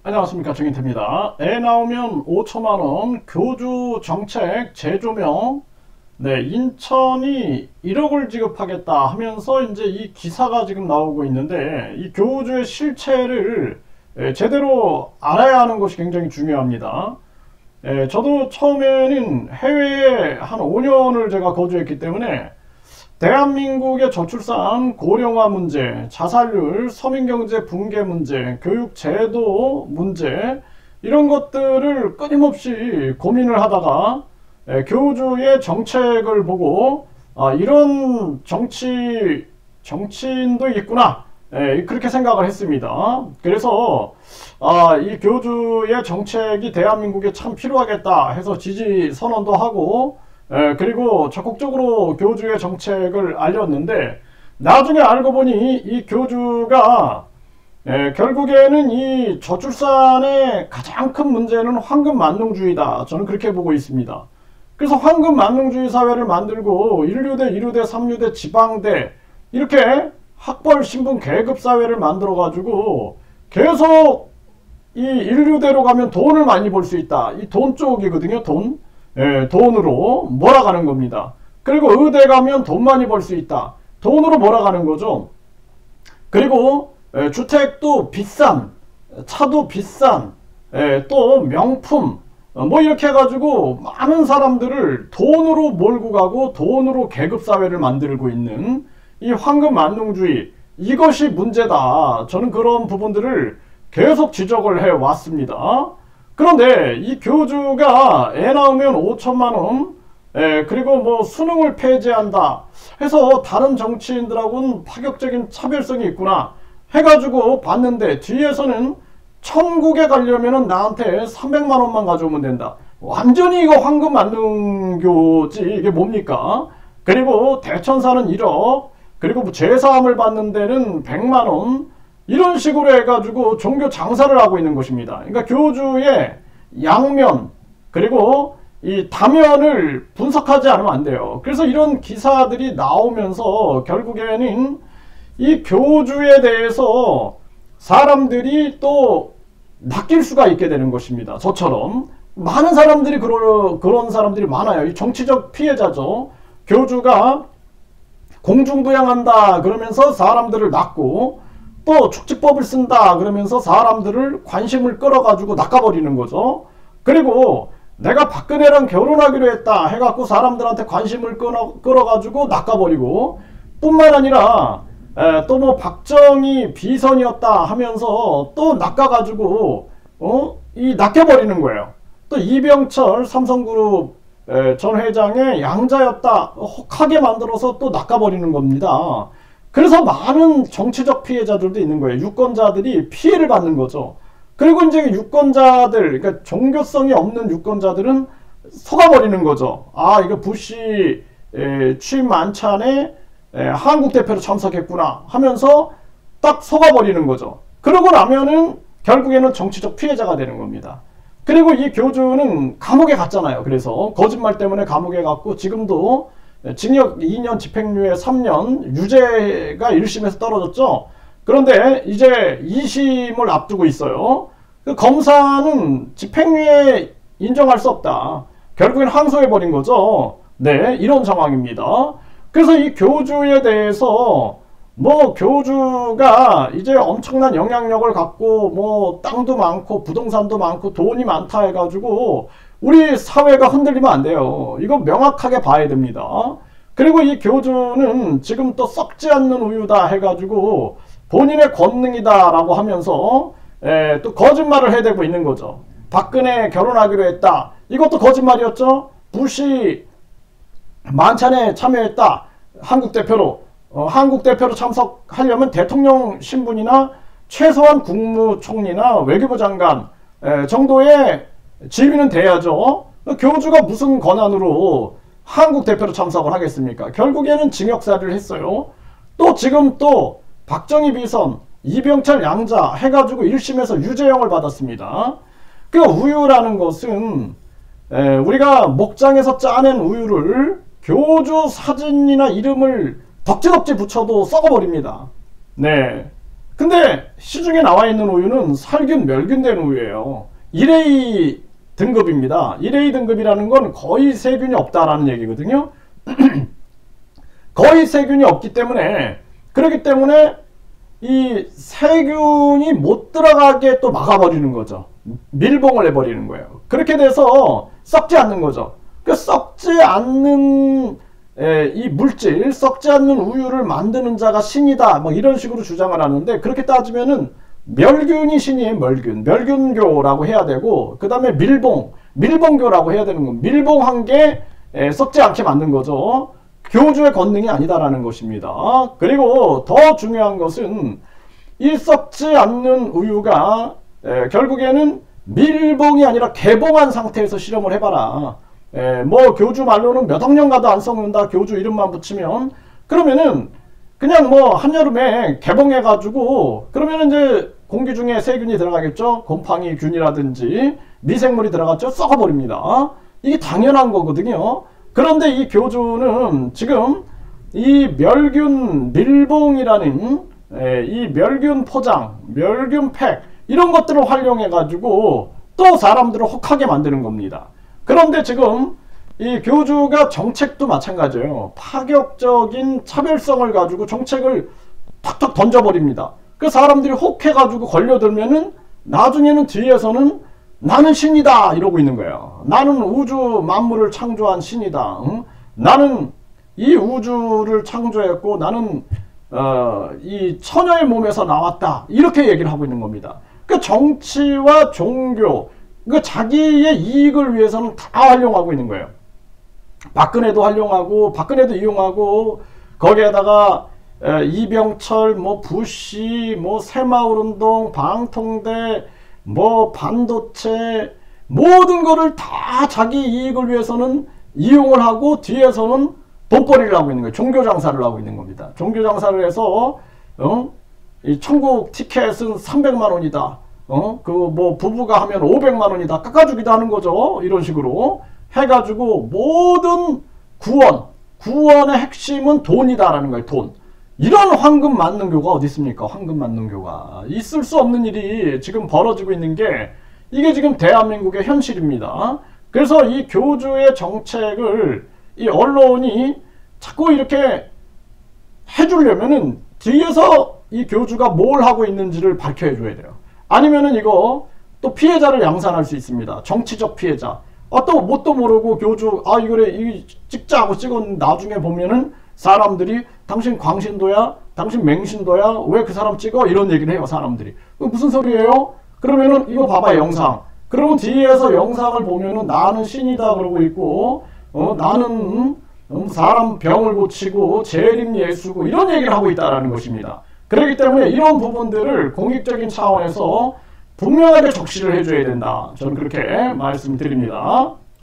안녕하십니까, 정인태입니다. 애 나오면 5천만원 교주 정책 재조명. 네, 인천이 1억을 지급하겠다 하면서 이제 이 기사가 지금 나오고 있는데, 이 교주의 실체를 제대로 알아야 하는 것이 굉장히 중요합니다. 저도 처음에는 해외에 한 5년을 제가 거주했기 때문에 대한민국의 저출산 고령화 문제, 자살률, 서민경제 붕괴 문제, 교육제도 문제, 이런 것들을 끊임없이 고민을 하다가 교주의 정책을 보고 이런 정치인도 있구나, 그렇게 생각을 했습니다. 그래서 이 교주의 정책이 대한민국에 참 필요하겠다 해서 지지 선언도 하고, 그리고 적극적으로 교주의 정책을 알렸는데, 나중에 알고 보니 이 교주가 결국에는 이 저출산의 가장 큰 문제는 황금만능주의다, 저는 그렇게 보고 있습니다. 그래서 황금만능주의 사회를 만들고 1류대, 2류대, 3류대, 지방대, 이렇게 학벌, 신분, 계급 사회를 만들어 가지고 계속 이 1류대로 가면 돈을 많이 벌 수 있다, 이 돈 쪽이거든요. 돈으로 몰아가는 겁니다. 그리고 의대 가면 돈 많이 벌 수 있다, 돈으로 몰아가는 거죠. 그리고 주택도 비싼, 차도 비싼, 또 명품, 뭐 이렇게 해가지고 많은 사람들을 돈으로 몰고 가고 돈으로 계급사회를 만들고 있는 이 황금만능주의, 이것이 문제다, 저는 그런 부분들을 계속 지적을 해왔습니다. 그런데 이 교주가 애 낳으면 5천만원, 그리고 뭐 수능을 폐지한다 해서 다른 정치인들하고는 파격적인 차별성이 있구나 해가지고 봤는데, 뒤에서는 천국에 가려면 나한테 300만원만 가져오면 된다. 완전히 이거 황금만능교지, 이게 뭡니까? 그리고 대천사는 1억, 그리고 뭐 제사함을 받는 데는 100만원, 이런 식으로 해가지고 종교 장사를 하고 있는 것입니다. 그러니까 교주의 양면, 그리고 이 다면을 분석하지 않으면 안 돼요. 그래서 이런 기사들이 나오면서 결국에는 이 교주에 대해서 사람들이 또 낚일 수가 있게 되는 것입니다. 저처럼 많은 사람들이 그런 사람들이 많아요. 이 정치적 피해자죠. 교주가 공중부양한다 그러면서 사람들을 낚고, 또 축지법을 쓴다 그러면서 사람들을 관심을 끌어가지고 낚아버리는 거죠. 그리고 내가 박근혜랑 결혼하기로 했다 해갖고 사람들한테 관심을 끌어가지고 낚아버리고, 뿐만 아니라 또 뭐 박정희 비선이었다 하면서 또 낚아가지고 이 낚여버리는 거예요. 또 이병철 삼성그룹 전 회장의 양자였다 혹하게 만들어서 또 낚아버리는 겁니다. 그래서 많은 정치적 피해자들도 있는 거예요. 유권자들이 피해를 받는 거죠. 그리고 이제 유권자들, 그러니까 종교성이 없는 유권자들은 속아버리는 거죠. 이거 부시 취임 만찬에 한국 대표로 참석했구나 하면서 딱 속아버리는 거죠. 그러고 나면은 결국에는 정치적 피해자가 되는 겁니다. 그리고 이 교주는 감옥에 갔잖아요. 그래서 거짓말 때문에 감옥에 갔고, 지금도 징역 2년 집행유예 3년, 유죄가 1심에서 떨어졌죠. 그런데 이제 2심을 앞두고 있어요. 그 검사는 집행유예 인정할 수 없다, 결국엔 항소해버린 거죠. 네, 이런 상황입니다. 그래서 이 교주에 대해서 뭐 교주가 이제 엄청난 영향력을 갖고 뭐 땅도 많고 부동산도 많고 돈이 많다 해가지고 우리 사회가 흔들리면 안 돼요. 이거 명확하게 봐야 됩니다. 그리고 이 교주는 지금 또 썩지 않는 우유다 해가지고 본인의 권능이다 라고 하면서 또 거짓말을 해대고 있는 거죠. 박근혜 결혼하기로 했다, 이것도 거짓말이었죠. 부시 만찬에 참여했다, 한국 대표로 참석하려면 대통령 신분이나 최소한 국무총리나 외교부 장관 정도의 지위는 돼야죠. 교주가 무슨 권한으로 한국 대표로 참석을 하겠습니까? 결국에는 징역살이를 했어요. 또 지금 또 박정희 비선, 이병철 양자 해가지고 1심에서 유죄형을 받았습니다. 그 우유라는 것은 우리가 목장에서 짜낸 우유를 교주 사진이나 이름을 덕지덕지 붙여도 썩어버립니다. 네. 근데 시중에 나와 있는 우유는 살균 멸균된 우유예요. 1A 등급입니다. 1A 등급이라는 건 거의 세균이 없다라는 얘기거든요. 거의 세균이 없기 때문에, 그렇기 때문에 이 세균이 못 들어가게 또 막아버리는 거죠. 밀봉을 해버리는 거예요. 그렇게 돼서 썩지 않는 거죠. 그 썩지 않는 이 물질, 썩지 않는 우유를 만드는 자가 신이다, 뭐 이런 식으로 주장을 하는데, 그렇게 따지면은 멸균이 신이에요. 멸균교라고 해야 되고, 그 다음에 밀봉교라고 해야 되는 거. 밀봉한 게 썩지 않게 만든 거죠. 교주의 권능이 아니다라는 것입니다. 그리고 더 중요한 것은 이 썩지 않는 우유가 결국에는 밀봉이 아니라 개봉한 상태에서 실험을 해봐라. 뭐 교주 말로는 몇 억 년 가도 안 썩는다, 교주 이름만 붙이면. 그러면은 그냥 뭐 한여름에 개봉해가지고, 그러면은 이제 공기 중에 세균이 들어가겠죠. 곰팡이 균이라든지 미생물이 들어갔죠. 썩어버립니다. 이게 당연한 거거든요. 그런데 이 교주는 지금 이 멸균 밀봉이라는 이 멸균 포장, 멸균 팩, 이런 것들을 활용해 가지고 또 사람들을 혹하게 만드는 겁니다. 그런데 지금 이 교주가 정책도 마찬가지예요. 파격적인 차별성을 가지고 정책을 탁탁 던져버립니다. 그 사람들이 혹해 가지고 걸려들면은 나중에는 뒤에서는 나는 신이다 이러고 있는 거예요. 나는 우주 만물을 창조한 신이다. 응? 나는 이 우주를 창조했고, 나는 이 처녀의 몸에서 나왔다, 이렇게 얘기를 하고 있는 겁니다. 그 정치와 종교, 그 자기의 이익을 위해서는 다 활용하고 있는 거예요. 박근혜도 활용하고, 박근혜도 이용하고, 거기에다가 이병철, 뭐 부시, 뭐 새마을운동, 방통대, 뭐 반도체, 모든 거를 다 자기 이익을 위해서는 이용을 하고, 뒤에서는 돈벌이를 하고 있는 거예요. 종교 장사를 하고 있는 겁니다. 종교 장사를 해서 이 천국 티켓은 300만 원이다. 그 뭐 부부가 하면 500만 원이다. 깎아주기도 하는 거죠. 이런 식으로 해가지고 모든 구원의 핵심은 돈이다라는 거예요. 돈. 이런 황금 만능교가 어디 있습니까? 황금 만능교가 있을 수 없는 일이 지금 벌어지고 있는 게, 이게 지금 대한민국의 현실입니다. 그래서 이 교주의 정책을 이 언론이 자꾸 이렇게 해주려면은 뒤에서 이 교주가 뭘 하고 있는지를 밝혀줘야 돼요. 아니면은 이거 또 피해자를 양산할 수 있습니다. 정치적 피해자. 또 뭣도 모르고 교주, 이거래, 찍자 하고 찍었는데 나중에 보면은 사람들이 당신 광신도야? 당신 맹신도야? 왜 그 사람 찍어? 이런 얘기를 해요, 사람들이. 무슨 소리예요? 그러면은 이거 봐봐, 영상. 그러면 뒤에서 영상을 보면은 나는 신이다 그러고 있고, 나는 사람 병을 고치고 재림 예수고, 이런 얘기를 하고 있다는 것입니다. 그렇기 때문에 이런 부분들을 공익적인 차원에서 분명하게 적시를 해줘야 된다. 저는 그렇게 말씀드립니다.